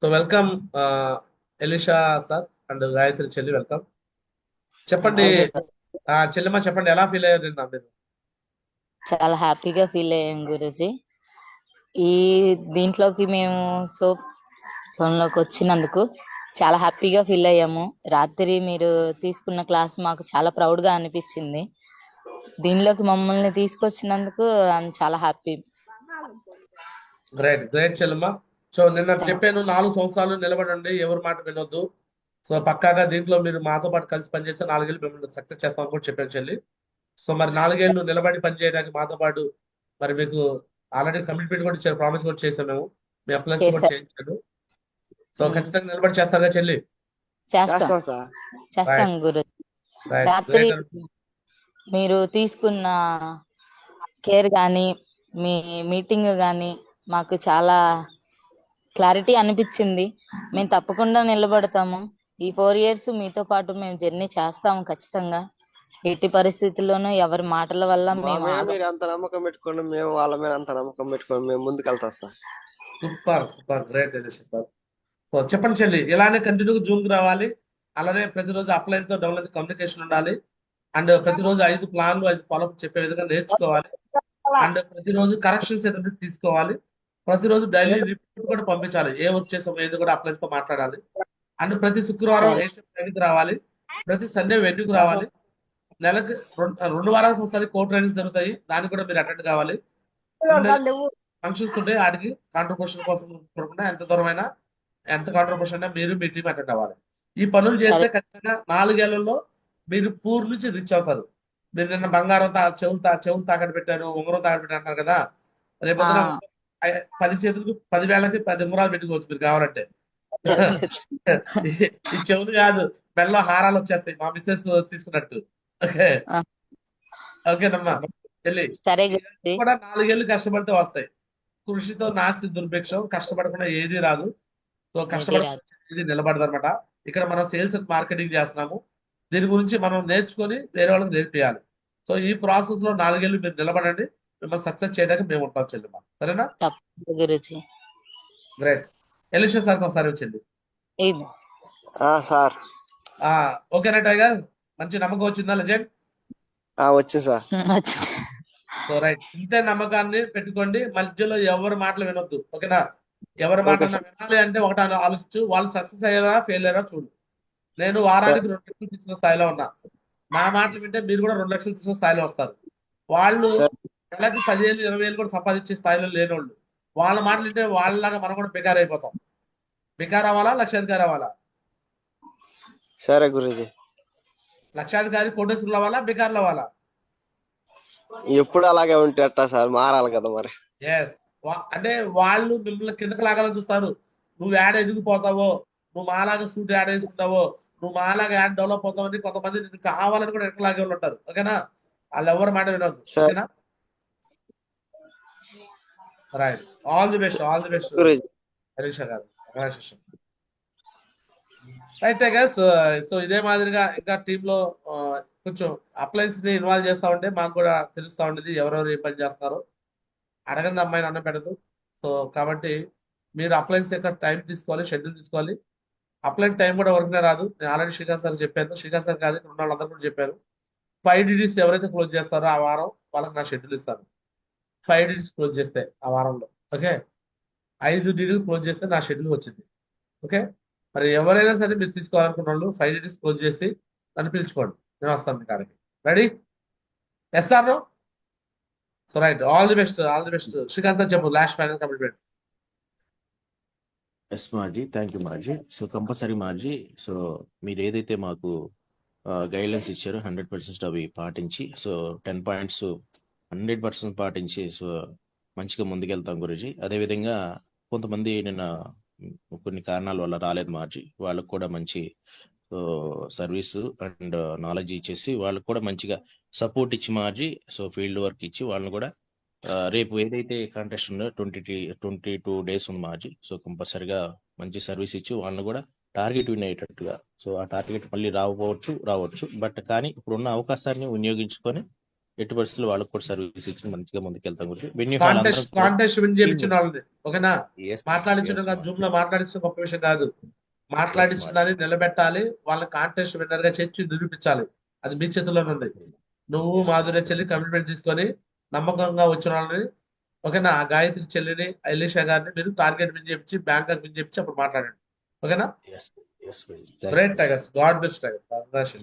So welcome Elisha sir and Gayatri చెల్లి welcome. చెప్పండి. Thank you sir. చెల్లెమ్మ చెప్పండి, ఎలా ఫీల్ అయ్యారు నిన్న మీరు? చాలా హ్యాపీగా ఫీల్ అయ్యాం గురుజీ. ఈ దీంట్లోకి మేము జోన్లోకి వచ్చినందుకు చాలా హ్యాపీగా ఫీల్ అయ్యాము. రాత్రి మీరు తీసుకున్న క్లాస్ మాకు చాలా ప్రౌడ్ గా అనిపించింది. దీనిలోకి మమ్మల్ని తీసుకొచ్చినందుకు ఐఎమ్ చాలా హ్యాపీ. గ్రేట్ గ్రేట్ చెల్లెమ్మ. సో నిన్న థ్యాంక్ చెప్పాను, 4 సంవత్సరాలు నిలబడండి, ఎవరి మాట వినొద్దు. సో పక్కాగా దీంట్లో మీరు మాతో పాటు కలిసి పనిచేస్తే 4 ఏళ్ళు మిమ్మల్ని సక్సెస్ చేస్తామని కూడా చెప్పాను చెల్లి. సో మరి 4 ఏళ్ళు నిలబడి పనిచేయడానికి మాతో పాటు మరి మీకు ఆల్రెడీ కమిట్మెంట్ కూడా ఇచ్చారు, ప్రామిస్ కూడా చేసాం మేము, మీ అప్లయన్స్ కూడా చేశారు. చేయించాడు. సో ఖచ్చితంగా నిలబడి చేస్తారుగా చెల్లి? చేస్తాం చేస్తాం సార్. చేస్తాం రైట్ గురుజీ. రైట్ రాత్రి గ్రేట్. మీరు తీసుకున్న కేర్ కానీ మీ మీటింగ్ కానీ మాకు చాలా క్లారిటీ అనిపించింది. మేము తప్పకుండా నిలబడతాము. ఈ 4 years మీతో పాటు మేము జర్నీ చేస్తాము ఖచ్చితంగా. ఎట్టి పరిస్థితుల్లోనూ ఎవరి మాటల వల్ల మా మేము మీద ఆగం. మీరు ఎంత నమ్మకం పెట్టుకోండి, మేము వాళ్ళ మీద అంత నమ్మకం పెట్టుకోండి, మేము ముందుకెళ్తాం sir. Super super great sir. So చెప్పండి చెల్లి, ఇలానే కంటిన్యూగా జూమ్ కి రావాలి. అలానే ప్రతిరోజు అప్లైన్ తో డౌన్లైన్ కమ్యూనికేషన్ ఉండాలి. అండ్ ప్రతిరోజు 5 ప్లాన్లు 5 ఫాలోఅప్ చెప్పే విధంగా నేర్చుకోవాలి. అండ్ ప్రతిరోజు కరెక్షన్స్ ఏదైతే తీసుకోవాలి. ప్రతిరోజు డైలీ రిపోర్ట్ కూడా పంపించాలి, ఏ వర్క్ చేసామో ఏది కూడా అప్లైన్ తో మాట్లాడాలి. అండ్ ప్రతి శుక్రవారం సరే ఏషియన్ ట్రైనింగ్ రావాలి. ప్రతి సండే వెన్యూకి రావాలి. నెలకు 2 వారాలకు ఒకసారి కోర్ ట్రైనింగ్స్ జరుగుతాయి, దానికి కూడా మీరు అటెండ్ కావాలి. ఫంక్షన్స్ ఉంటాయి, వాటికి కాంట్రిబ్యూషన్ కోసం చూడకుండా ఎంత కాంట్రిబ్యూషన్ అయినా మీరు మీ టీం అటెండ్ అవ్వాలి. ఈ పనులు సరే చేస్తే ఖచ్చితంగా 4 ఏళ్లలో మీరు పూర్ నుంచి రీచ్ అవుతారు. మీరు నిన్న బంగారం చెవులు తాకట్టు పెట్టారు, ఉంగరం తాకట్టు పెట్టారు అంటారు కదా. ఆ, రేపొద్దున 10 చేతులకు 10 వేళ్ళకి 10 ఉంగరాలు పెట్టుకోవచ్చు మీరు కావాలంటే. ఈ ఈ చెవులు కాదు, మెడలో హారాలు వచ్చేస్తాయి, మా మిస్సెస్ తీసుకున్నట్టు. ఓకే ఆ, ఓకేనమ్మా సరే చెల్లి. సరే ఇవన్నీ గురించి. కూడా 4 ఏళ్ళు కష్టపడితే వస్తాయి. కృషితో నాస్తి దుర్భిక్షం, కష్టపడకుండా ఏది రాదు. సో ఏది కష్టపడకుండా రాదు. ఇది నిలబడదు అనమాట. ఇక్కడ మనం సేల్స్ అండ్ మార్కెటింగ్ చేస్తున్నాము. దీని గురించి మనం నేర్చుకొని వేరే వాళ్ళకి నేర్పియాలి. సో ఈ ప్రాసెస్ లో 4 ఏళ్ళు మీరు నిలబడండి, మిమ్మల్ని సక్సెస్ చేయడానికి మేము ఉంటాం చెల్లిమా, సరేనా? తప్పదు గురించి. గ్రేట్. ఎలిషా సార్కి ఒకసారి వచ్చింది. ఇది సార్. ఆ ఓకేనా టైగర్? మంచి నమ్మకం వచ్చిందా లెజెండ్? వచ్చింది సార్. వచ్చింది. సో రైట్, ఇంతే నమ్మకాన్ని పెట్టుకోండి, మధ్యలో ఎవరి మాటలు వినొద్దు. ఓకేనా? ఎవరి ఓకే మాట సార్. వినాలి అంటే ఒకటి ఆలోచించు, వాళ్ళు సక్సెస్ అయ్యారా ఫెయిల్ అయ్యారా చూడు. నేను సార్ వారానికి 2 లక్షలు తీసుకున్న స్థాయిలో ఉన్నా. నా మాటలు వింటే మీరు కూడా 2 లక్షలు తీసుకున్న స్థాయిలో వస్తారు. వాళ్ళు సార్. నెలకి 10,000 20,000 కూడా సంపాదించే స్థాయిలో లేనోళ్ళు. వాళ్ళ మాటలు వింటే వాళ్ళలాగా మనం కూడా బెకార్ అయిపోతాం. బెకార్ అవ్వాలా, లక్షాధికారి అవ్వాలా? సరే గురూజీ. లక్షాధికారి కోటేశ్వరులు అవ్వాలా, బెకార్లు అవ్వాలా? ఎప్పుడు అలాగే ఉంటే అట్టా సార్, మారాలి కదా మరి. ఎస్. అంటే వాళ్ళు మిమ్మల్ని కిందకి లాగాలని చూస్తారు. నువ్వు యాడ్ ఎదిగిపోతావో, నువ్వు మాలాగా సూట్ యాడ్ వేసుకుంటావో, నువ్వు మాలాగా యాడ్ డెవలప్ అవుతావని కొంతమంది నిన్ను కావాలని కూడా ఎక్కడ లాగే వాళ్ళు ఉంటారు. ఓకేనా? వాళ్ళు ఎవరు మాట వినొద్దు. సార్ ఓకేనా? Right. All the best, all the best Guruji. Harisha గారు. కంగ్రాచులేషన్. Right guys. సో ఇదే మాదిరిగా ఇంకా టీమ్ లో కొంచెం అప్లయన్స్ ని ఇన్వాల్వ్ చేస్తా ఉంటే మాకు కూడా తెలుస్తా ఉండేది ఎవరెవరు ఏ పని చేస్తున్నారో. అడగంది అమ్మాయిని అన్నం పెట్టదు. సో కాబట్టి మీరు అప్లయన్స్ యొక్క టైం తీసుకోవాలి, షెడ్యూల్ తీసుకోవాలి. అప్లైన్ టైం కూడా వర్క్నే రాదు. నేను ఆల్రెడీ శ్రీకాంత్ సార్ చెప్పాను, శ్రీకాంత్ సార్ కాదు ఇక్కడ ఉన్న వాళ్ళందరూ కూడా చెప్పారు. 5 DDs ఎవరైతే క్లోజ్ చేస్తారో ఆ వారం వాళ్ళకి నా షెడ్యూల్ ఇస్తాను. 5 DDs క్లోజ్ చేస్తే ఆ వారంలో, ఓకే, 5 DDs క్లోజ్ చేస్తే నా షెడ్యూల్ వచ్చింది. ఓకే, మరి ఎవరైనా సరే మీరు తీసుకోవాలనుకున్న వాళ్ళు 5 DDs క్లోజ్ చేసి నన్ను పిలుచుకోండి, నేను వస్తాను మీ కాడికి. Ready? Yes sir? So right, all the best, all the best. Srikanth sir చెప్పు లాస్ట్ ఫైనల్ కమిట్మెంట్. ఎస్ మాజీ, థ్యాంక్ యూ మాజీ. సో కంపల్సరీ మాజీ. సో మీరు ఏదైతే మాకు గైడ్లైన్స్ ఇచ్చారో 100% అవి పాటించి, సో 10 పాయింట్స్ 100% పాటించి, సో మంచిగా ముందుకెళ్తాం గురూజీ. అదేవిధంగా కొంతమంది నిన్న కొన్ని కారణాల వల్ల రాలేదు మాజీ, వాళ్ళకు కూడా మంచి సర్వీస్ అండ్ నాలెడ్జ్ ఇచ్చేసి వాళ్ళకు కూడా మంచిగా సపోర్ట్ ఇచ్చి మాజీ, సో ఫీల్డ్ వర్క్ ఇచ్చి వాళ్ళని కూడా రేపు ఏదైతే కాంటెస్ట్ ఉందో 22 days ఉంది మాజీ, సో కంపల్సరిగా మంచి సర్వీస్ ఇచ్చి వాళ్ళని కూడా టార్గెట్ విన్ అయ్యేటట్టుగా, సో ఆ టార్గెట్ మళ్ళీ రావచ్చు బట్ కానీ ఇప్పుడున్న అవకాశాన్ని వినియోగించుకొని ఎట్టి పరిస్థితుల్లో వాళ్ళకి కూడా సర్వీస్ ఇచ్చి మంచిగా ముందుకెళ్తాం గురించి వెన్యూ హాల్ అందరం కూడా కాంటెస్ట్ విన్ టీమ్ చేయించిన వాళ్ళని ఓకేనా ఎస్ మాట్లాడించడం ఎస్ కాదు జూమ్ లో మాట్లాడించడం గొప్ప విషయం కాదు ఎస్ మాట్లాడించిన దాన్ని నిలబెట్టాలి వాళ్ళని కాంటెస్ట్ విన్నర్ గా చేర్చి నిరూపించాలి అది మీ చేతుల్లోనే ఉంది నువ్వు ఎస్ మాధుర్య చెల్లి కమిట్మెంట్ తీసుకొని నమ్మకంగా వచ్చిన వాళ్ళని ఓకేనా ఆ గాయత్రి చెల్లిని ఎలీషా గారిని మీరు టార్గెట్ విన్ చేయించి బ్యాంకర్ విన్ చేయించి అప్పుడు మాట్లాడండి ఓకేనా yes yes thank great you tigers god best tigers